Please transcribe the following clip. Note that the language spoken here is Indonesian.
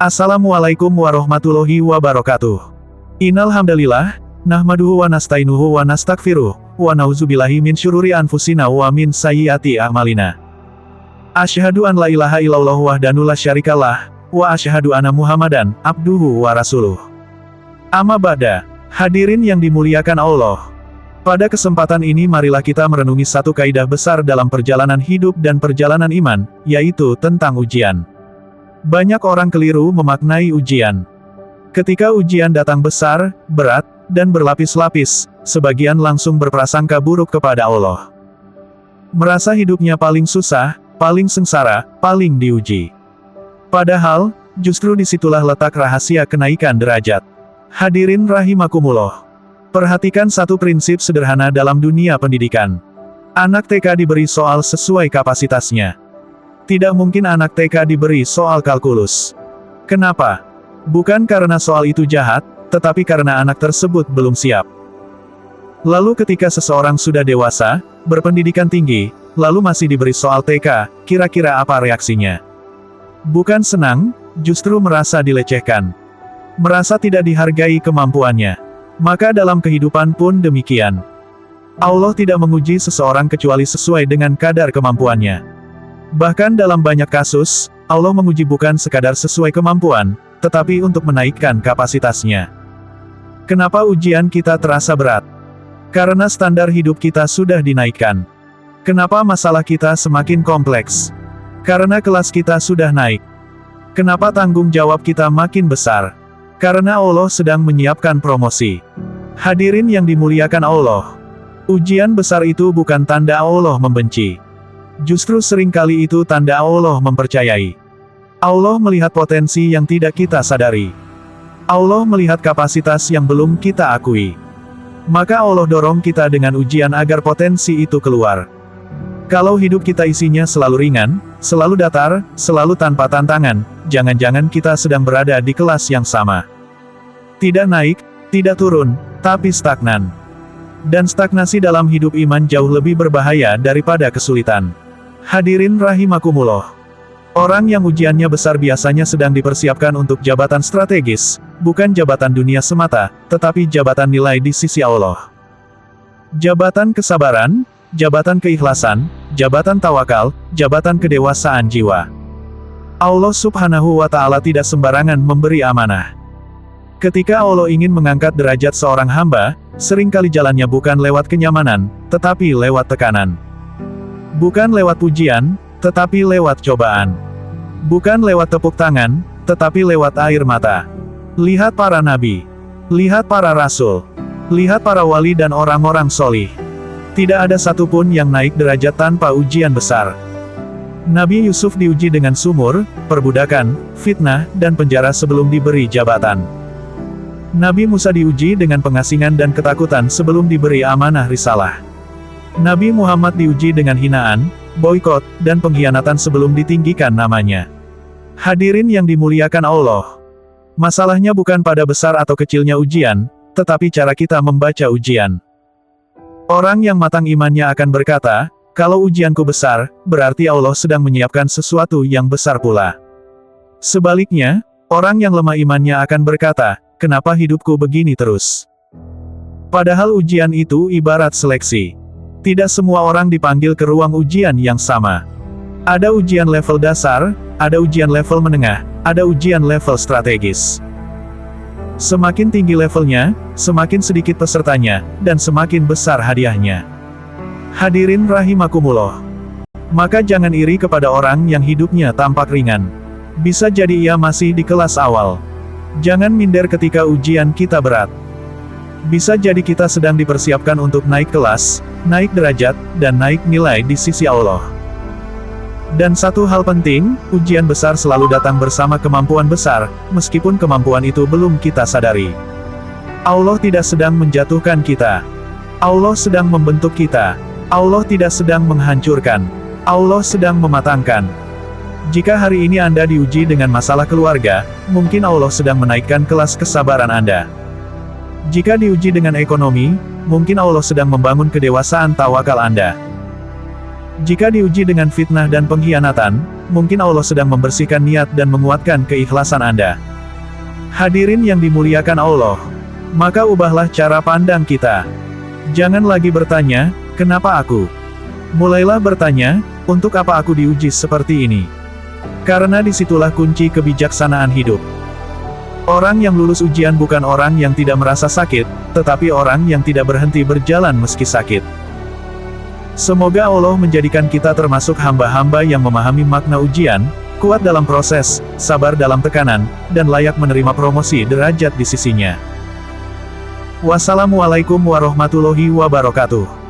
Assalamualaikum warahmatullahi wabarakatuh. Innal hamdalillah, nahmaduhu wa nasta'inuhu wa nastaghfiruh, wa na'udzubillahi min syururi anfusina wa min sayyiati a'malina. Asyhadu an la ilaha illallah wahdahu la syarikalah, wa asyhadu anna Muhammadan abduhu wa rasuluh. Amma ba'da, hadirin yang dimuliakan Allah. Pada kesempatan ini marilah kita merenungi satu kaidah besar dalam perjalanan hidup dan perjalanan iman, yaitu tentang ujian. Banyak orang keliru memaknai ujian. Ketika ujian datang besar, berat, dan berlapis-lapis, sebagian langsung berprasangka buruk kepada Allah. Merasa hidupnya paling susah, paling sengsara, paling diuji. Padahal, justru disitulah letak rahasia kenaikan derajat. Hadirin rahimakumullah. Perhatikan satu prinsip sederhana dalam dunia pendidikan. Anak TK diberi soal sesuai kapasitasnya. Tidak mungkin anak TK diberi soal kalkulus. Kenapa? Bukan karena soal itu jahat, tetapi karena anak tersebut belum siap. Lalu ketika seseorang sudah dewasa, berpendidikan tinggi, lalu masih diberi soal TK, kira-kira apa reaksinya? Bukan senang, justru merasa dilecehkan. Merasa tidak dihargai kemampuannya. Maka dalam kehidupan pun demikian. Allah tidak menguji seseorang kecuali sesuai dengan kadar kemampuannya. Bahkan dalam banyak kasus, Allah menguji bukan sekadar sesuai kemampuan, tetapi untuk menaikkan kapasitasnya. Kenapa ujian kita terasa berat? Karena standar hidup kita sudah dinaikkan. Kenapa masalah kita semakin kompleks? Karena kelas kita sudah naik. Kenapa tanggung jawab kita makin besar? Karena Allah sedang menyiapkan promosi. Hadirin yang dimuliakan Allah. Ujian besar itu bukan tanda Allah membenci. Justru seringkali itu tanda Allah mempercayai. Allah melihat potensi yang tidak kita sadari. Allah melihat kapasitas yang belum kita akui. Maka Allah dorong kita dengan ujian agar potensi itu keluar. Kalau hidup kita isinya selalu ringan, selalu datar, selalu tanpa tantangan, jangan-jangan kita sedang berada di kelas yang sama. Tidak naik, tidak turun, tapi stagnan. Dan stagnasi dalam hidup iman jauh lebih berbahaya daripada kesulitan. Hadirin rahimakumullah. Orang yang ujiannya besar biasanya sedang dipersiapkan untuk jabatan strategis, bukan jabatan dunia semata, tetapi jabatan nilai di sisi Allah. Jabatan kesabaran, jabatan keikhlasan, jabatan tawakal, jabatan kedewasaan jiwa. Allah Subhanahu wa Ta'ala tidak sembarangan memberi amanah. Ketika Allah ingin mengangkat derajat seorang hamba, seringkali jalannya bukan lewat kenyamanan, tetapi lewat tekanan. Bukan lewat pujian, tetapi lewat cobaan. Bukan lewat tepuk tangan, tetapi lewat air mata. Lihat para nabi. Lihat para rasul. Lihat para wali dan orang-orang solih. Tidak ada satupun yang naik derajat tanpa ujian besar. Nabi Yusuf diuji dengan sumur, perbudakan, fitnah, dan penjara sebelum diberi jabatan. Nabi Musa diuji dengan pengasingan dan ketakutan sebelum diberi amanah risalah. Nabi Muhammad diuji dengan hinaan, boikot, dan pengkhianatan sebelum ditinggikan namanya. Hadirin yang dimuliakan Allah. Masalahnya bukan pada besar atau kecilnya ujian, tetapi cara kita membaca ujian. Orang yang matang imannya akan berkata, kalau ujianku besar, berarti Allah sedang menyiapkan sesuatu yang besar pula. Sebaliknya, orang yang lemah imannya akan berkata, kenapa hidupku begini terus? Padahal ujian itu ibarat seleksi. Tidak semua orang dipanggil ke ruang ujian yang sama. Ada ujian level dasar, ada ujian level menengah, ada ujian level strategis. Semakin tinggi levelnya, semakin sedikit pesertanya, dan semakin besar hadiahnya. Hadirin rahimakumullah. Maka jangan iri kepada orang yang hidupnya tampak ringan. Bisa jadi ia masih di kelas awal. Jangan minder ketika ujian kita berat. Bisa jadi kita sedang dipersiapkan untuk naik kelas, naik derajat, dan naik nilai di sisi Allah. Dan satu hal penting, ujian besar selalu datang bersama kemampuan besar, meskipun kemampuan itu belum kita sadari. Allah tidak sedang menjatuhkan kita. Allah sedang membentuk kita. Allah tidak sedang menghancurkan. Allah sedang mematangkan. Jika hari ini Anda diuji dengan masalah keluarga, mungkin Allah sedang menaikkan kelas kesabaran Anda. Jika diuji dengan ekonomi, mungkin Allah sedang membangun kedewasaan tawakal Anda. Jika diuji dengan fitnah dan pengkhianatan, mungkin Allah sedang membersihkan niat dan menguatkan keikhlasan Anda. Hadirin yang dimuliakan Allah, maka ubahlah cara pandang kita. Jangan lagi bertanya, kenapa aku? Mulailah bertanya, untuk apa aku diuji seperti ini? Karena disitulah kunci kebijaksanaan hidup. Orang yang lulus ujian bukan orang yang tidak merasa sakit, tetapi orang yang tidak berhenti berjalan meski sakit. Semoga Allah menjadikan kita termasuk hamba-hamba yang memahami makna ujian, kuat dalam proses, sabar dalam tekanan, dan layak menerima promosi derajat di sisinya. Wassalamualaikum warahmatullahi wabarakatuh.